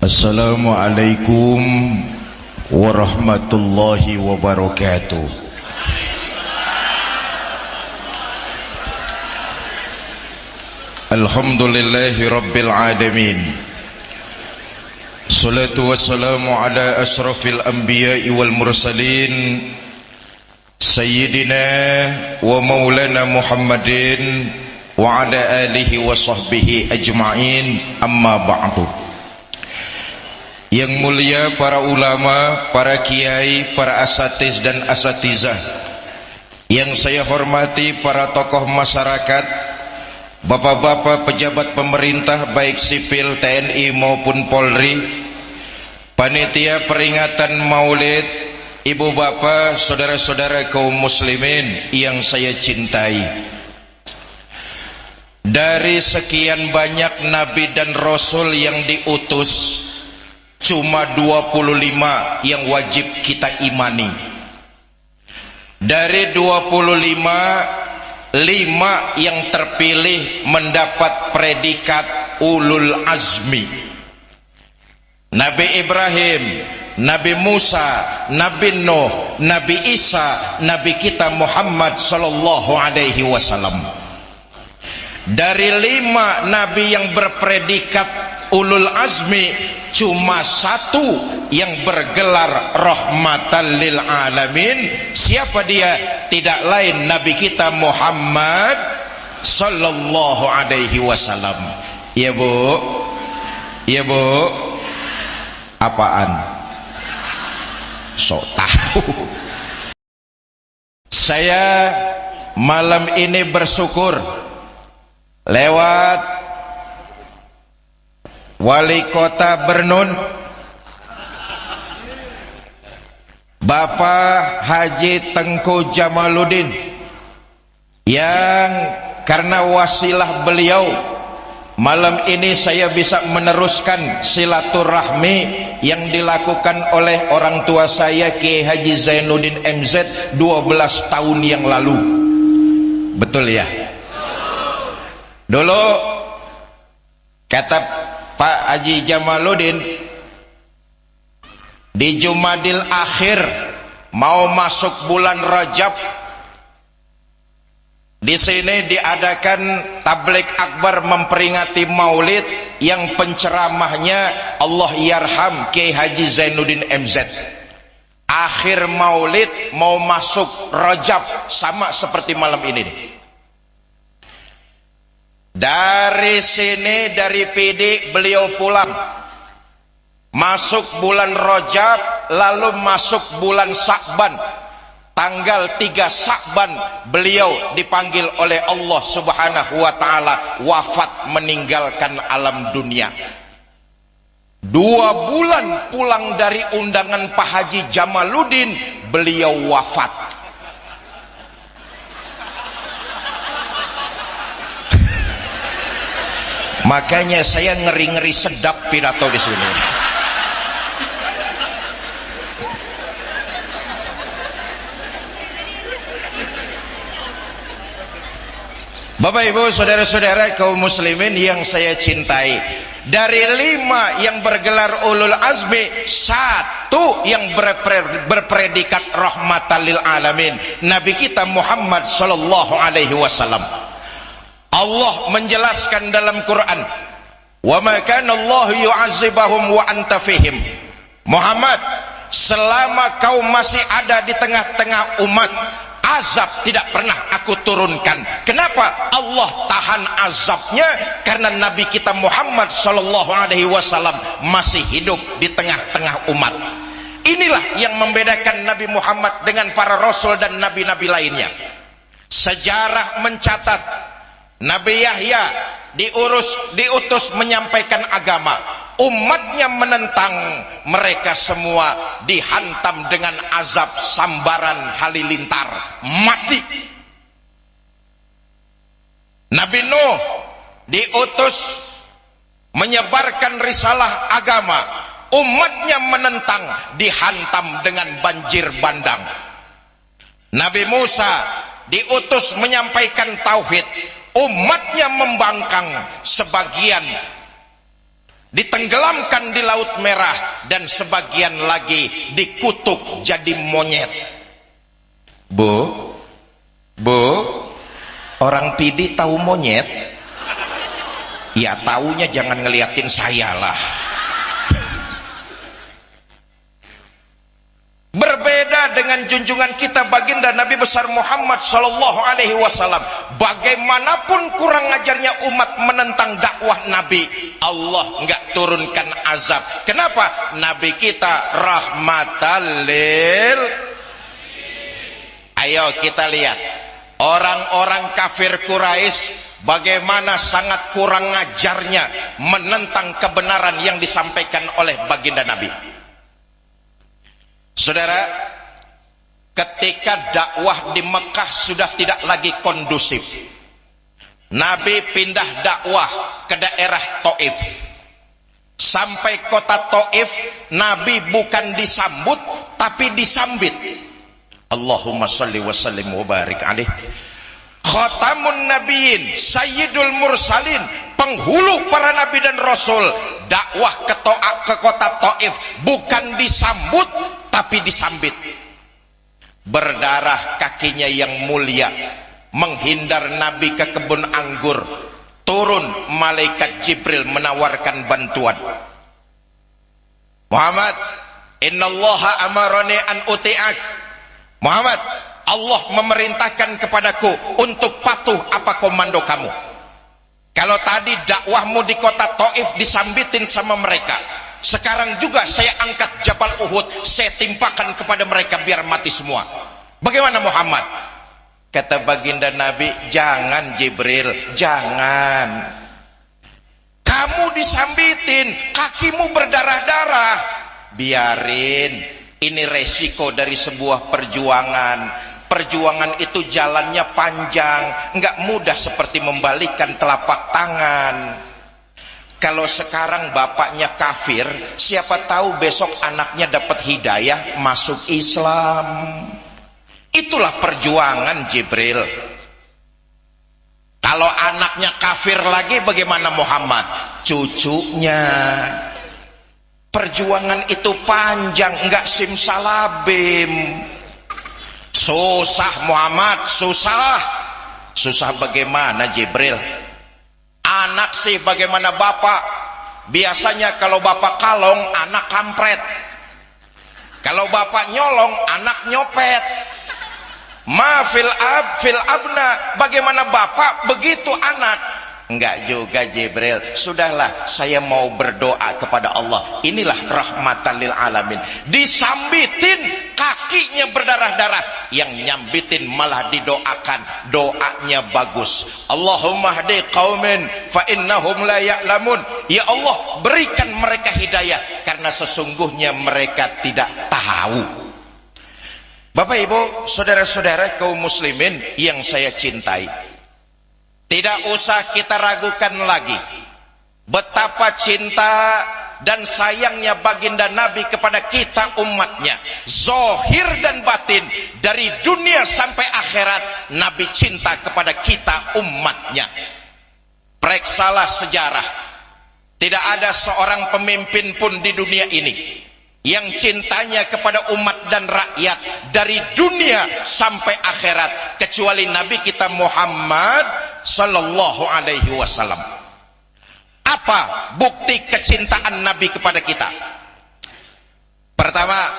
Assalamualaikum warahmatullahi wabarakatuh. Alhamdulillahi rabbil alamin. Salatu wassalamu ala asrafil anbiya'i wal mursalin Sayyidina wa maulana Muhammadin wa ala alihi wa sahbihi ajma'in, amma ba'du. Yang mulia para ulama, para kiai, para asatiz dan asatizah, yang saya hormati para tokoh masyarakat, bapak-bapak pejabat pemerintah baik sipil, TNI maupun Polri, panitia peringatan Maulid, ibu bapak, saudara-saudara kaum muslimin yang saya cintai. Dari sekian banyak nabi dan rasul yang diutus, cuma 25 yang wajib kita imani. Dari 25, 5 yang terpilih mendapat predikat ulul azmi. Nabi Ibrahim, Nabi Musa, Nabi Nuh, Nabi Isa, Nabi kita Muhammad sallallahu alaihi wasallam. Dari 5 nabi yang berpredikat ulul azmi, cuma 1 yang bergelar rahmatan lil alamin. Siapa dia? Tidak lain Nabi kita Muhammad sallallahu alaihi wasallam. Iya Bu? Iya Bu? Apaan? Sok tahu. Saya malam ini bersyukur lewat Wali Kota Bernun, Bapak Haji Tengku Jamaluddin, yang karena wasilah beliau malam ini saya bisa meneruskan silaturahmi yang dilakukan oleh orang tua saya Kiai Haji Zainuddin MZ 12 tahun yang lalu. Betul ya? Dulu kata Pak Haji Jamaluddin, di Jumadil Akhir mau masuk bulan Rajab, di sini diadakan tablik akbar memperingati Maulid yang penceramahnya Allah yarham Kiai Haji Zainuddin MZ. Akhir Maulid mau masuk Rajab, sama seperti malam ini nih. Dari sini, dari PD beliau pulang, masuk bulan Rajab, lalu masuk bulan Sa'ban. Tanggal 3 Sa'ban beliau dipanggil oleh Allah subhanahu wa ta'ala wafat, meninggalkan alam dunia. 2 bulan pulang dari undangan Pak Haji Jamaluddin, beliau wafat. Makanya saya ngeri-ngeri sedap pidato di sini. Bapak Ibu, saudara-saudara kaum muslimin yang saya cintai, dari 5 yang bergelar ulul azmi, 1 yang berpredikat rahmatan lil alamin, Nabi kita Muhammad sallallahu alaihi wasallam. Allah menjelaskan dalam Quran, wa ma kana Allah yu'adzibahum wa anta fihim. Muhammad, selama kau masih ada di tengah-tengah umat, azab tidak pernah aku turunkan. Kenapa Allah tahan azabnya? Karena Nabi kita Muhammad sallallahu alaihi wasallam masih hidup di tengah-tengah umat. Inilah yang membedakan Nabi Muhammad dengan para rasul dan nabi-nabi lainnya. Sejarah mencatat Nabi Yahya diutus menyampaikan agama, umatnya menentang, mereka semua dihantam dengan azab sambaran halilintar, mati. Nabi Nuh diutus menyebarkan risalah agama, umatnya menentang, dihantam dengan banjir bandang. Nabi Musa diutus menyampaikan tauhid, umatnya membangkang, sebagian ditenggelamkan di Laut Merah, dan sebagian lagi dikutuk jadi monyet. Bu, orang PD tahu monyet? Ya taunya jangan ngeliatin saya lah. Berbeda dengan junjungan kita baginda Nabi besar Muhammad sallallahu alaihi wasallam. Bagaimanapun kurang ajarnya umat menentang dakwah Nabi, Allah enggak turunkan azab. Kenapa? Nabi kita rahmatan lil. Ayo kita lihat orang-orang kafir Quraisy bagaimana sangat kurang ajarnya menentang kebenaran yang disampaikan oleh baginda Nabi. Saudara, ketika dakwah di Mekah sudah tidak lagi kondusif, Nabi pindah dakwah ke daerah Taif. Sampai kota Taif, Nabi bukan disambut tapi disambit. Allahumma shalli wa sallim wa barik alaih. Khatamun Nabiyyin, Sayyidul Mursalin, penghulu para nabi dan rasul. Dakwah ke kota Taif bukan disambut tapi disambit. Berdarah kakinya yang mulia, menghindar Nabi ke kebun anggur. Turun malaikat Jibril menawarkan bantuan. Muhammad, innallaha amarani an uti'ak. Muhammad, Allah memerintahkan kepadaku untuk patuh apa komando kamu. Kalau tadi dakwahmu di kota Taif disambitin sama mereka, sekarang juga saya angkat Jabal Uhud, saya timpakan kepada mereka biar mati semua. Bagaimana Muhammad? Kata baginda Nabi, jangan Jibril, jangan. Kamu disambitin, kakimu berdarah-darah. Biarin, ini resiko dari sebuah perjuangan. Perjuangan itu jalannya panjang, nggak mudah seperti membalikkan telapak tangan. Kalau sekarang bapaknya kafir, siapa tahu besok anaknya dapat hidayah masuk Islam. Itulah perjuangan Jibril. Kalau anaknya kafir lagi bagaimana Muhammad? Cucunya. Perjuangan itu panjang, nggak simsalabim. Susah Muhammad, susah. Susah bagaimana Jibril? Anak sih bagaimana bapak? Biasanya kalau bapak kalong, anak kampret. Kalau bapak nyolong, anak nyopet. Ma fil abna, bagaimana bapak begitu anak. Enggak juga Jibril. Sudahlah, saya mau berdoa kepada Allah. Inilah rahmatan lil alamin. Disambitin, kakinya berdarah-darah. Yang nyambitin malah didoakan. Doanya bagus. Allahumma hdi qaumin fa innahum la ya'lamun. Ya Allah, berikan mereka hidayah karena sesungguhnya mereka tidak tahu. Bapak Ibu, saudara-saudara kaum muslimin yang saya cintai, tidak usah kita ragukan lagi betapa cinta dan sayangnya baginda Nabi kepada kita umatnya. Zahir dan batin, dari dunia sampai akhirat, Nabi cinta kepada kita umatnya. Periksalah sejarah, tidak ada seorang pemimpin pun di dunia ini yang cintanya kepada umat dan rakyat dari dunia sampai akhirat kecuali Nabi kita Muhammad sallallahu alaihi wasallam. Apa bukti kecintaan Nabi kepada kita? Pertama,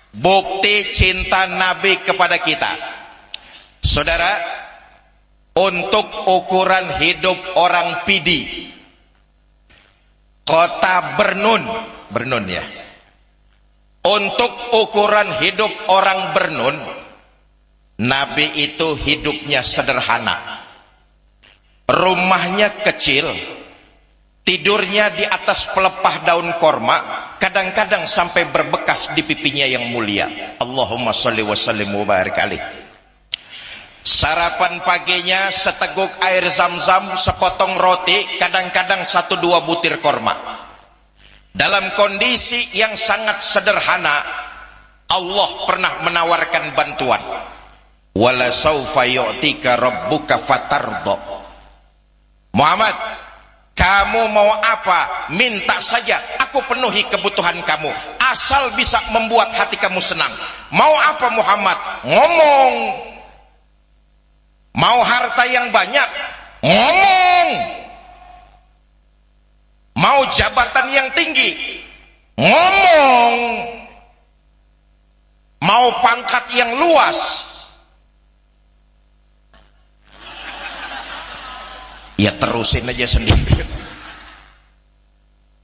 bukti cinta Nabi kepada kita. Saudara, untuk ukuran hidup orang Pidi, kota Bernun ya. Untuk ukuran hidup orang Bernun, Nabi itu hidupnya sederhana. Rumahnya kecil, tidurnya di atas pelepah daun korma, kadang-kadang sampai berbekas di pipinya yang mulia. Allahumma sholli wa sallim wa barik alaih. Sarapan paginya seteguk air zam-zam, sepotong roti, kadang-kadang 1-2 butir korma. Dalam kondisi yang sangat sederhana, Allah pernah menawarkan bantuan. wala saufa yu'tika rabbuka fatarda. Muhammad, kamu mau apa? Minta saja, aku penuhi kebutuhan kamu, asal bisa membuat hati kamu senang. Mau apa Muhammad? Ngomong. Mau harta yang banyak? Ngomong. Mau jabatan yang tinggi? Ngomong. Mau pangkat yang luas? Ya terusin aja sendiri.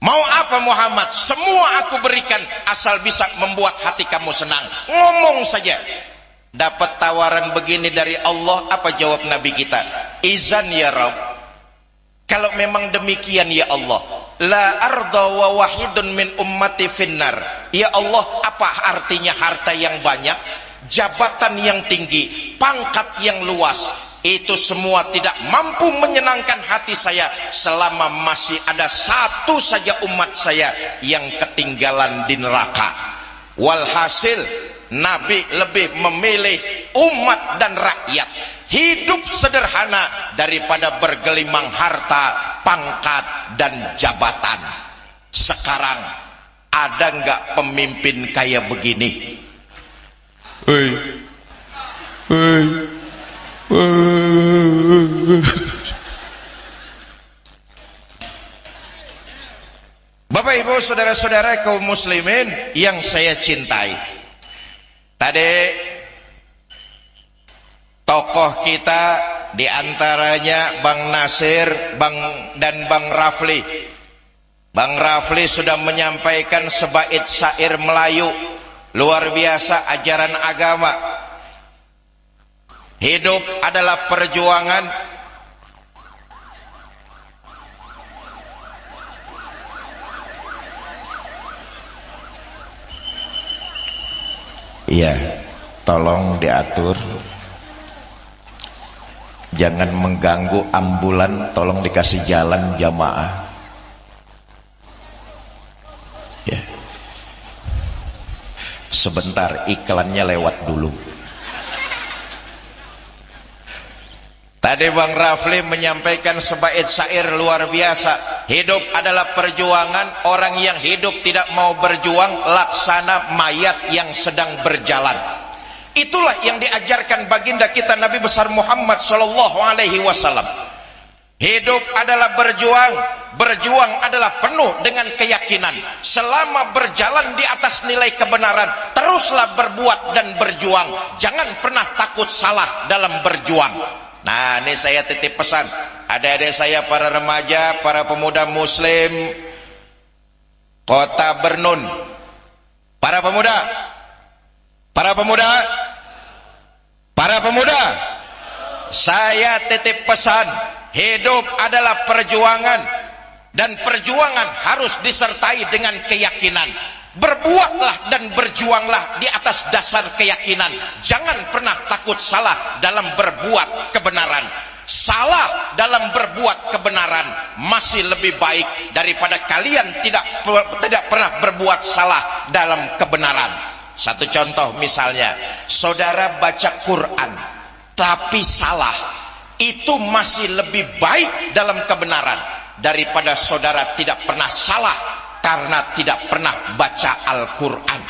Mau apa Muhammad? Semua aku berikan asal bisa membuat hati kamu senang. Ngomong saja. Dapat tawaran begini dari Allah, apa jawab Nabi kita? Izan ya Rabb, kalau memang demikian ya Allah, la arda wa wahidun min ummati finnar. Ya Allah, apa artinya harta yang banyak, jabatan yang tinggi, pangkat yang luas, itu semua tidak mampu menyenangkan hati saya selama masih ada satu saja umat saya yang ketinggalan di neraka. Walhasil Nabi lebih memilih umat dan rakyat hidup sederhana daripada bergelimang harta, pangkat dan jabatan. Sekarang ada nggak pemimpin kayak begini? Hei, hei, Bapak Ibu saudara-saudara kaum muslimin yang saya cintai, tadi tokoh kita diantaranya Bang Nasir, dan Bang Rafli. Bang Rafli sudah menyampaikan sebaik syair Melayu, luar biasa ajaran agama. Hidup adalah perjuangan. Iya, tolong diatur, jangan mengganggu ambulan, tolong dikasih jalan jamaah ya. Sebentar, iklannya lewat dulu. Tadi Bang Rafli menyampaikan sebaik syair luar biasa. Hidup adalah perjuangan. Orang yang hidup tidak mau berjuang laksana mayat yang sedang berjalan. Itulah yang diajarkan baginda kita Nabi besar Muhammad sallallahu alaihi wasallam. Hidup adalah berjuang. Berjuang adalah penuh dengan keyakinan. Selama berjalan di atas nilai kebenaran, teruslah berbuat dan berjuang. Jangan pernah takut salah dalam berjuang. Nah, ini saya titip pesan adik-adik saya, para remaja, para pemuda muslim Kota Bernun, para pemuda, saya titip pesan, hidup adalah perjuangan, dan perjuangan harus disertai dengan keyakinan. Berbuatlah dan berjuanglah di atas dasar keyakinan. Jangan pernah takut salah dalam berbuat kebenaran. Salah dalam berbuat kebenaran masih lebih baik daripada kalian tidak pernah berbuat salah dalam kebenaran. Satu contoh misalnya, saudara baca Quran tapi salah, itu masih lebih baik dalam kebenaran daripada saudara tidak pernah salah karena tidak pernah baca Al-Quran.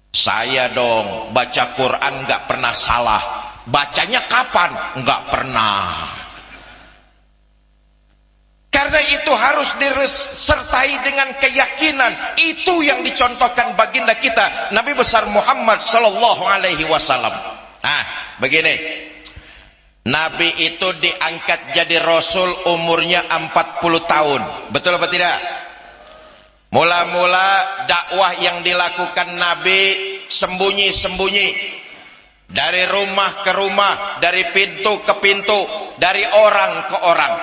Saya dong baca Quran nggak pernah salah. Bacanya kapan? Nggak pernah. Karena itu harus disertai dengan keyakinan. Itu yang dicontohkan baginda kita Nabi besar Muhammad sallallahu alaihi wasallam. Nah, begini. Nabi itu diangkat jadi Rasul umurnya 40 tahun. Betul apa tidak? Mula-mula dakwah yang dilakukan Nabi sembunyi-sembunyi. Dari rumah ke rumah, dari pintu ke pintu, dari orang ke orang.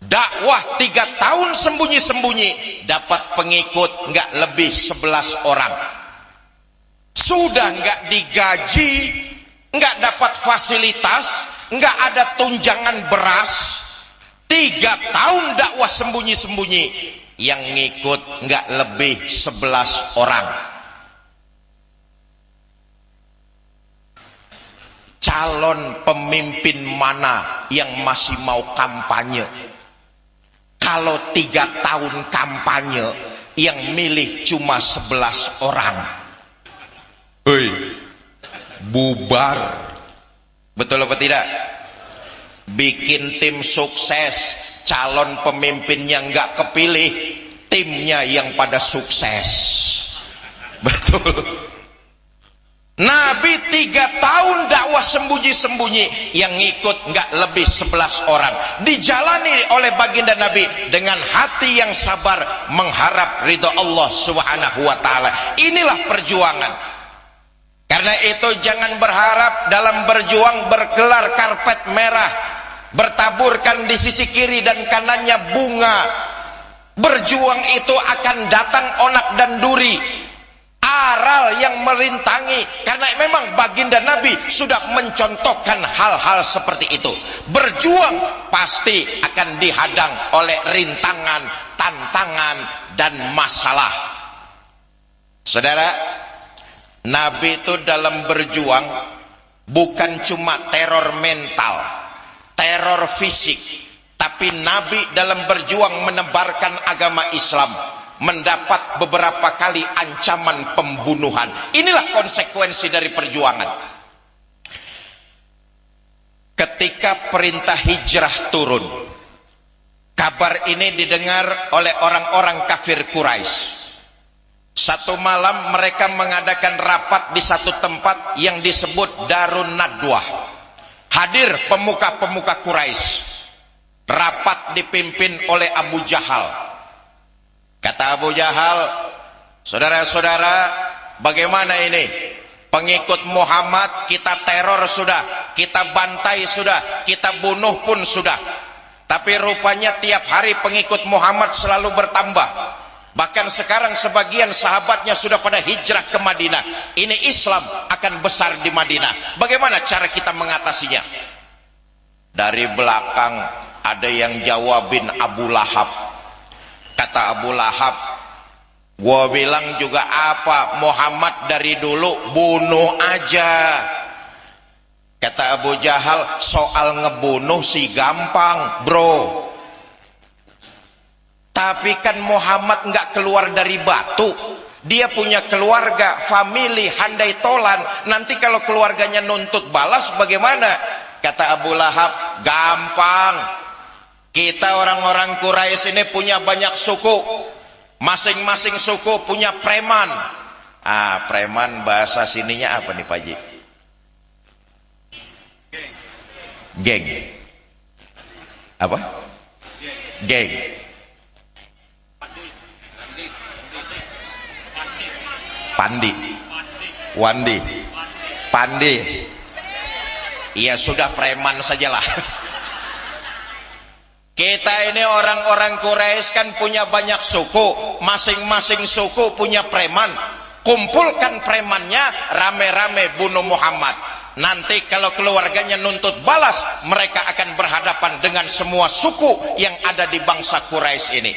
Dakwah 3 tahun sembunyi-sembunyi, dapat pengikut nggak lebih 11 orang. Sudah nggak digaji, nggak dapat fasilitas, nggak ada tunjangan beras. 3 tahun dakwah sembunyi-sembunyi, yang ngikut nggak lebih 11 orang. calon pemimpin mana yang masih mau kampanye? Kalau 3 tahun kampanye, yang milih cuma 11 orang. Hei, bubar. Betul apa tidak? Bikin tim sukses, calon pemimpinnya nggak kepilih, timnya yang pada sukses. Betul. Nabi 3 tahun dakwah sembunyi-sembunyi, yang ngikut nggak lebih 11 orang. Dijalani oleh baginda Nabi dengan hati yang sabar, mengharap ridho Allah Subhanahu wa ta'ala. Inilah perjuangan. Karena itu jangan berharap dalam berjuang bergelar karpet merah, bertaburkan di sisi kiri dan kanannya bunga. Berjuang itu akan datang onak dan duri, aral yang merintangi, karena memang baginda Nabi sudah mencontohkan hal-hal seperti itu. Berjuang pasti akan dihadang oleh rintangan, tantangan, dan masalah. Saudara, Nabi itu dalam berjuang bukan cuma teror mental, teror fisik, tapi Nabi dalam berjuang menebarkan agama Islam mendapat beberapa kali ancaman pembunuhan. Inilah konsekuensi dari perjuangan. Ketika perintah hijrah turun, kabar ini didengar oleh orang-orang kafir Quraisy. Satu malam mereka mengadakan rapat di satu tempat yang disebut Darun Nadwah. Hadir pemuka-pemuka Quraisy. Rapat dipimpin oleh Abu Jahal. Kata Abu Jahal, saudara-saudara, bagaimana ini? Pengikut Muhammad kita teror sudah, kita bantai sudah, kita bunuh pun sudah. Tapi rupanya tiap hari pengikut Muhammad selalu bertambah. Bahkan sekarang sebagian sahabatnya sudah pada hijrah ke Madinah. Ini Islam akan besar di Madinah. Bagaimana cara kita mengatasinya? Dari belakang ada yang jawabin Abu Lahab. Kata Abu Lahab, gua bilang juga apa, Muhammad dari dulu bunuh aja. Kata Abu Jahal, soal ngebunuh sih gampang bro, tapi kan Muhammad nggak keluar dari batu. Dia punya keluarga, famili, handai tolan. Nanti kalau keluarganya nuntut balas bagaimana? Kata Abu Lahab, gampang. Kita orang-orang Quraisy ini punya banyak suku. Masing-masing suku punya preman. Preman bahasa sininya apa nih Pak Haji? Geng. Apa? Geng. Pandi. Wandi. Pandi. Ya sudah, preman sajalah. Kita ini orang-orang Quraisy kan punya banyak suku, masing-masing suku punya preman. Kumpulkan premannya, rame-rame bunuh Muhammad. Nanti kalau keluarganya nuntut balas, mereka akan berhadapan dengan semua suku yang ada di bangsa Quraisy ini.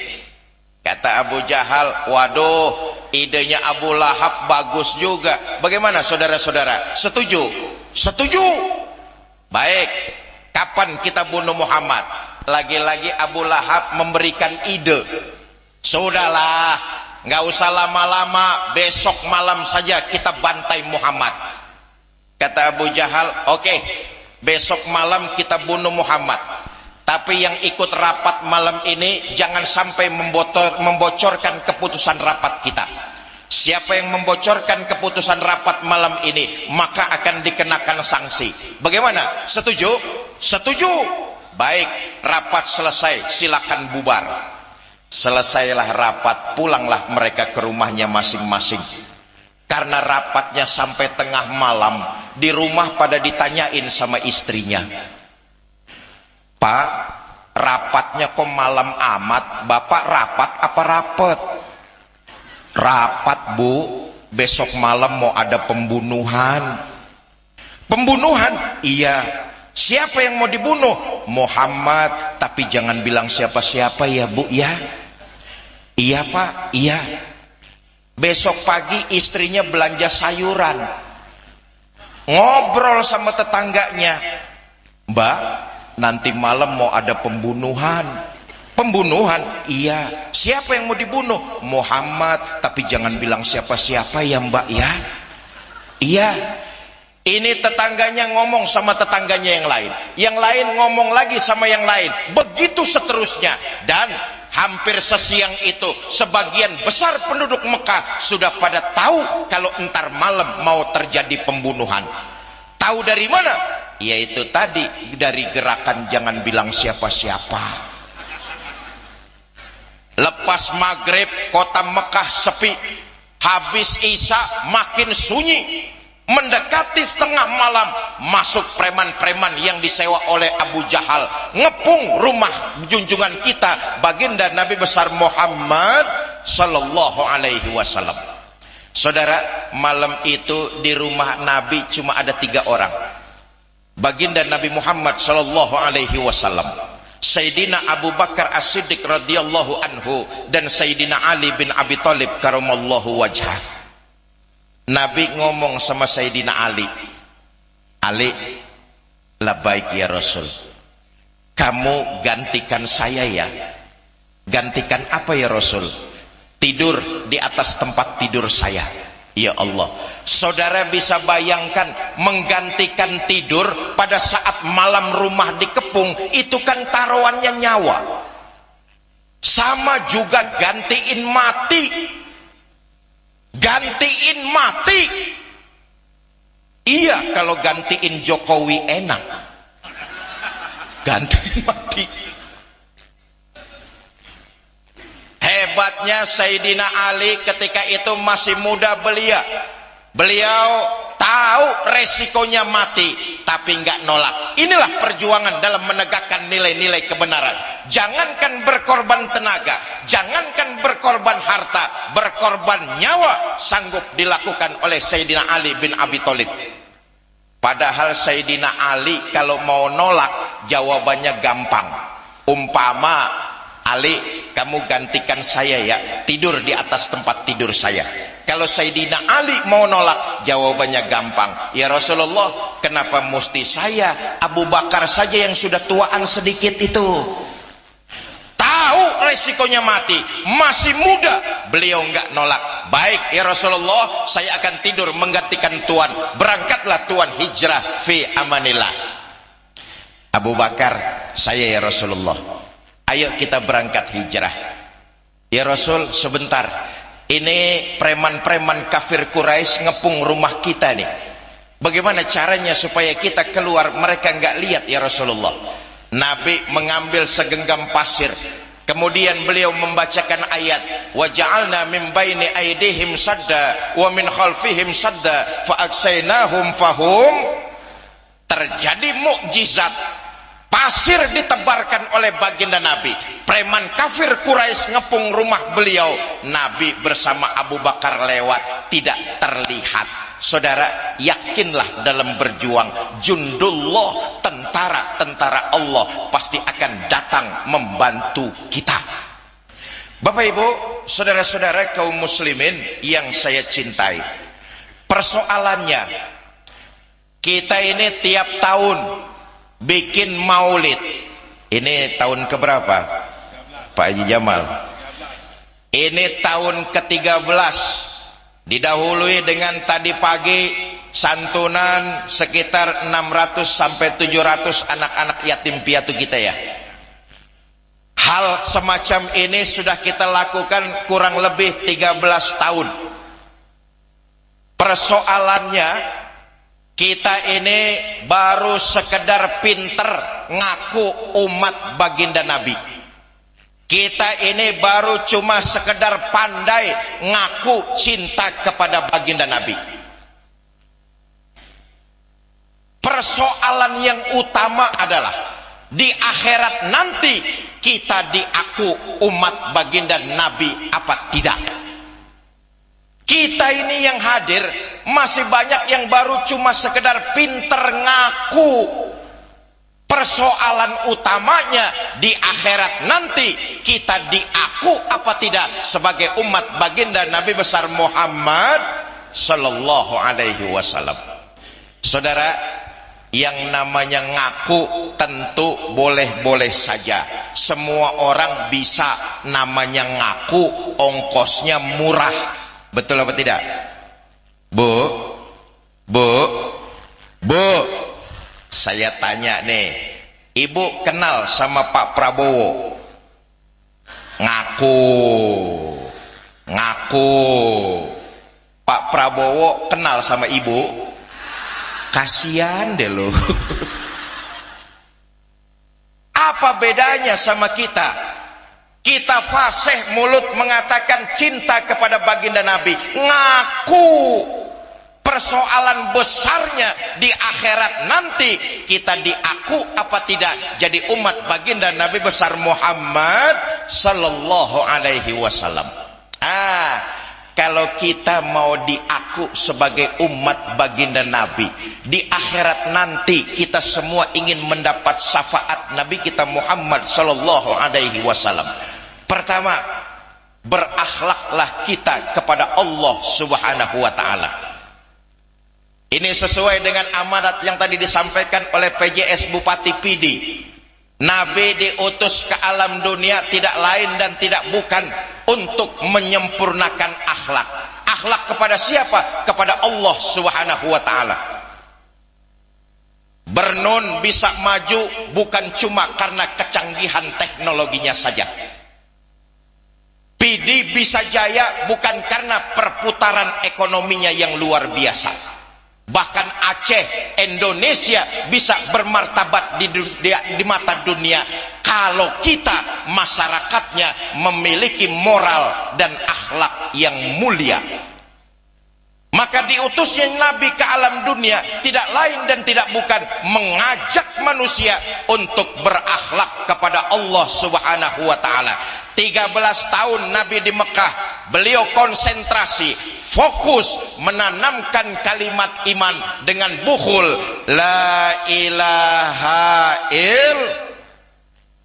Kata Abu Jahal, waduh, idenya Abu Lahab bagus juga. Bagaimana saudara-saudara? Setuju? Setuju? Baik, kapan kita bunuh Muhammad? Lagi-lagi Abu Lahab memberikan ide. Sudahlah, nggak usah lama-lama, besok malam saja kita bantai Muhammad. Kata Abu Jahal, oke, besok malam kita bunuh Muhammad. Tapi yang ikut rapat malam ini jangan sampai membocorkan keputusan rapat kita. Siapa yang membocorkan keputusan rapat malam ini, maka akan dikenakan sanksi. Bagaimana? Setuju? Setuju. Baik, rapat selesai, silakan bubar. Selesailah rapat, pulanglah mereka ke rumahnya masing-masing. Karena rapatnya sampai tengah malam, di rumah pada ditanyain sama istrinya, Pak, rapatnya kok malam amat, Bapak rapat apa rapet? Rapat Bu, besok malam mau ada pembunuhan. Pembunuhan? Iya. Siapa yang mau dibunuh? Muhammad, tapi jangan bilang siapa-siapa ya Bu ya. Iya Pak, iya. Besok pagi istrinya belanja sayuran. ngobrol sama tetangganya, Mbak, nanti malam mau ada pembunuhan. Pembunuhan? Iya. Siapa yang mau dibunuh? Muhammad. Tapi jangan bilang siapa-siapa ya Mbak ya. Iya. Ini tetangganya ngomong sama tetangganya yang lain. Yang lain ngomong lagi sama yang lain. Begitu seterusnya. Dan hampir sesiang itu sebagian besar penduduk Mekah sudah pada tahu kalau entar malam mau terjadi pembunuhan. Tahu dari mana? Yaitu tadi dari gerakan jangan bilang siapa-siapa. Lepas maghrib kota Mekah sepi, habis isya makin sunyi. Mendekati setengah malam masuk preman-preman yang disewa oleh Abu Jahal, ngepung rumah junjungan kita baginda Nabi besar Muhammad sallallahu alaihi wasallam. Saudara, malam itu di rumah Nabi cuma ada 3 orang. Baginda Nabi Muhammad sallallahu alaihi wasallam, Sayyidina Abu Bakar As-Siddiq radhiyallahu anhu, dan Sayyidina Ali bin Abi Thalib karamallahu wajhah. Nabi ngomong sama Sayyidina Ali, Ali, labbaik ya Rasul, kamu gantikan saya ya. Gantikan apa ya Rasul? Tidur di atas tempat tidur saya. Ya Allah, saudara bisa bayangkan menggantikan tidur pada saat malam rumah dikepung, itu kan taruhannya nyawa. Sama juga gantiin mati. Gantiin mati. Iya, kalau gantiin Jokowi enak. Gantiin mati. Hebatnya Sayyidina Ali ketika itu masih muda belia. Beliau tahu resikonya mati, tapi nggak nolak. Inilah perjuangan dalam menegakkan nilai-nilai kebenaran. Jangankan berkorban tenaga, jangankan berkorban harta, berkorban nyawa sanggup dilakukan oleh Sayyidina Ali bin Abi Thalib. Padahal Sayyidina Ali kalau mau nolak jawabannya gampang. Umpama, Ali, kamu gantikan saya ya, tidur di atas tempat tidur saya. Kalau Sayyidina Ali mau nolak, jawabannya gampang. Ya Rasulullah, kenapa mesti saya? Abu Bakar saja yang sudah tuaan sedikit itu. Tahu resikonya mati, masih muda, beliau nggak nolak. Baik ya Rasulullah, saya akan tidur menggantikan tuan. Berangkatlah tuan hijrah fi amanillah. Abu Bakar, saya ya Rasulullah, ayo kita berangkat hijrah. Ya Rasul, sebentar, ini preman-preman kafir Quraisy ngepung rumah kita nih. Bagaimana caranya supaya kita keluar mereka nggak lihat ya Rasulullah? Nabi mengambil segenggam pasir, kemudian beliau membacakan ayat, wa ja'alna min baini aydihim sadda wa min khalfihim sadda fa aksaynahum fahum. Terjadi mukjizat. Pasir ditebarkan oleh baginda Nabi. Preman kafir Quraisy ngepung rumah beliau. Nabi bersama Abu Bakar lewat, tidak terlihat. Saudara, yakinlah dalam berjuang, jundullah, tentara-tentara Allah pasti akan datang membantu kita. Bapak Ibu, saudara-saudara kaum muslimin yang saya cintai, persoalannya kita ini tiap tahun bikin maulid. Ini tahun keberapa Pak Haji Jamal? Ini tahun ke-13. Didahului dengan tadi pagi santunan sekitar 600 sampai 700 anak-anak yatim piatu kita ya. Hal semacam ini sudah kita lakukan kurang lebih 13 tahun. Persoalannya, kita ini baru sekedar pinter ngaku umat baginda Nabi. Kita ini baru cuma sekedar pandai ngaku cinta kepada baginda Nabi. Persoalan yang utama adalah di akhirat nanti kita diaku umat baginda Nabi apa tidak. Kita ini yang hadir masih banyak yang baru cuma sekedar pinter ngaku. Persoalan utamanya di akhirat nanti kita diaku apa tidak sebagai umat baginda Nabi besar Muhammad sallallahu alaihi wasallam. Saudara, yang namanya ngaku tentu boleh-boleh saja. Semua orang bisa namanya ngaku, ongkosnya murah. Betul apa tidak? Bu, saya tanya nih, ibu kenal sama Pak Prabowo? Ngaku. Pak Prabowo kenal sama ibu? Kasihan deh lo. Apa bedanya sama kita? Kita fasih mulut mengatakan cinta kepada baginda Nabi, ngaku. Persoalan besarnya di akhirat nanti, kita diaku apa tidak jadi umat baginda Nabi besar Muhammad sallallahu alaihi wasallam. Kalau kita mau diaku sebagai umat baginda Nabi di akhirat nanti, kita semua ingin mendapat syafaat Nabi kita Muhammad sallallahu alaihi wasallam. Pertama, berakhlaklah kita kepada Allah Subhanahu wa taala. Ini sesuai dengan amanat yang tadi disampaikan oleh PJS Bupati Pidi. Nabi diutus ke alam dunia tidak lain dan tidak bukan untuk menyempurnakan akhlak. Akhlak kepada siapa? Kepada Allah Subhanahu wa taala. Bernun bisa maju bukan cuma karena kecanggihan teknologinya saja. Pidi bisa jaya bukan karena perputaran ekonominya yang luar biasa. Bahkan Aceh, Indonesia bisa bermartabat di mata dunia kalau kita masyarakatnya memiliki moral dan akhlak yang mulia. Maka diutusnya Nabi ke alam dunia tidak lain dan tidak bukan mengajak manusia untuk berakhlak kepada Allah Subhanahu wa taala. 13 tahun Nabi di Mekah, beliau konsentrasi, fokus menanamkan kalimat iman dengan bukhul la ilaha illallah.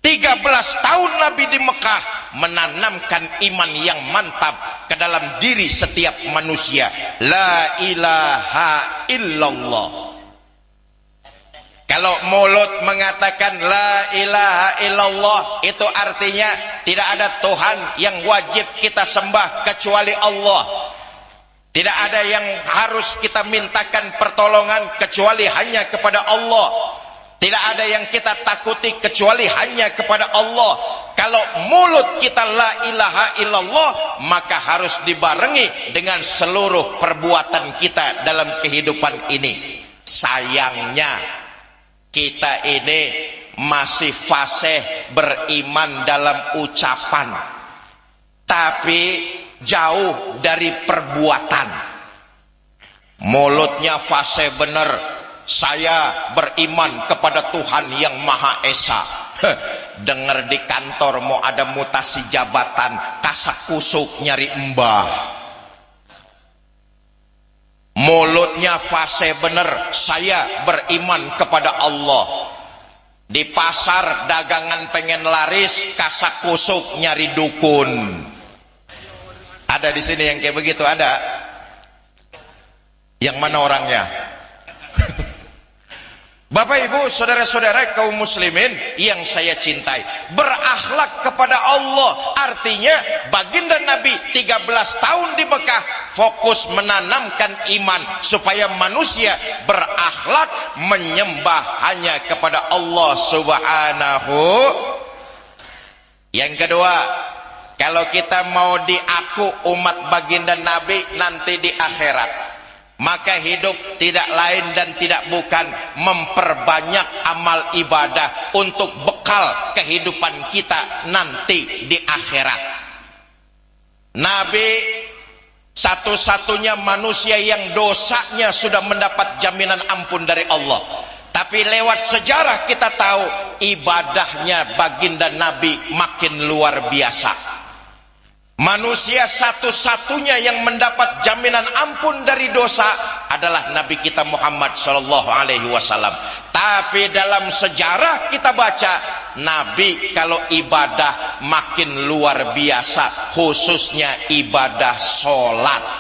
13 tahun Nabi di Mekah menanamkan iman yang mantap ke dalam diri setiap manusia. La ilaha illallah. Kalau mulut mengatakan la ilaha illallah, itu artinya tidak ada Tuhan yang wajib kita sembah kecuali Allah. Tidak ada yang harus kita mintakan pertolongan kecuali hanya kepada Allah. Tidak ada yang kita takuti kecuali hanya kepada Allah. Kalau mulut kita la ilaha illallah, maka harus dibarengi dengan seluruh perbuatan kita dalam kehidupan ini. Sayangnya kita ini masih fasih beriman dalam ucapan, tapi jauh dari perbuatan. Mulutnya fasih benar, saya beriman kepada Tuhan yang Maha Esa. Dengar di kantor mau ada mutasi jabatan, kasak kusuk nyari mbah. Mulutnya fasih benar, saya beriman kepada Allah. Di pasar dagangan pengen laris, kasak kusuk nyari dukun. Ada di sini yang kayak begitu, ada? Yang mana orangnya? Bapak Ibu, saudara-saudara kaum muslimin yang saya cintai, berakhlak kepada Allah artinya baginda Nabi 13 tahun di Mekah fokus menanamkan iman supaya manusia berakhlak menyembah hanya kepada Allah Subhanahu. Yang kedua, kalau kita mau diaku umat baginda Nabi nanti di akhirat, maka hidup tidak lain dan tidak bukan memperbanyak amal ibadah untuk bekal kehidupan kita nanti di akhirat. Nabi satu-satunya manusia yang dosanya sudah mendapat jaminan ampun dari Allah. Tapi lewat sejarah kita tahu ibadahnya baginda Nabi makin luar biasa. Manusia satu-satunya yang mendapat jaminan ampun dari dosa adalah Nabi kita Muhammad sallallahu alaihi wasallam. Tapi dalam sejarah kita baca, Nabi kalau ibadah makin luar biasa, khususnya ibadah sholat.